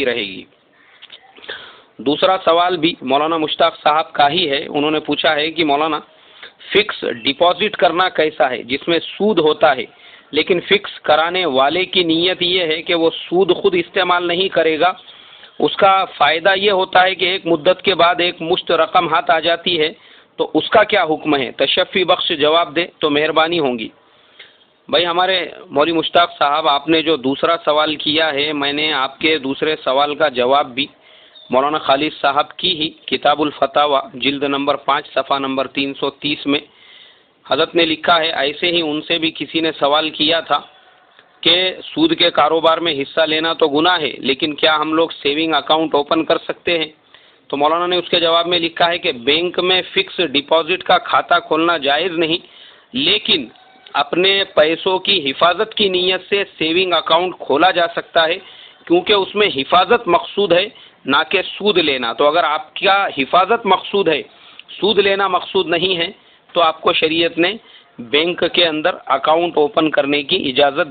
رہے گی۔ دوسرا سوال بھی مولانا مشتاق صاحب کا ہی ہے، انہوں نے پوچھا ہے کہ مولانا فکس ڈپازٹ کرنا کیسا ہے جس میں سود ہوتا ہے، لیکن فکس کرانے والے کی نیت یہ ہے کہ وہ سود خود استعمال نہیں کرے گا، اس کا فائدہ یہ ہوتا ہے کہ ایک مدت کے بعد ایک مشت رقم ہاتھ آ جاتی ہے، تو اس کا کیا حکم ہے؟ تشفی بخش جواب دے تو مہربانی ہوں گی۔ بھائی ہمارے مولوی مشتاق صاحب، آپ نے جو دوسرا سوال کیا ہے، میں نے آپ کے دوسرے سوال کا جواب بھی مولانا خالد صاحب کی ہی کتاب الفتاوی جلد نمبر 5 صفحہ نمبر 330 میں حضرت نے لکھا ہے۔ ایسے ہی ان سے بھی کسی نے سوال کیا تھا کہ سود کے کاروبار میں حصہ لینا تو گناہ ہے، لیکن کیا ہم لوگ سیونگ اکاؤنٹ اوپن کر سکتے ہیں؟ تو مولانا نے اس کے جواب میں لکھا ہے کہ بینک میں فکس ڈپازٹ کا کھاتہ کھولنا جائز نہیں، لیکن اپنے پیسوں کی حفاظت کی نیت سے سیونگ اکاؤنٹ کھولا جا سکتا ہے، کیونکہ اس میں حفاظت مقصود ہے نہ کہ سود لینا۔ تو اگر آپ کا حفاظت مقصود ہے، سود لینا مقصود نہیں ہے، تو آپ کو شریعت نے بینک کے اندر اکاؤنٹ اوپن کرنے کی اجازت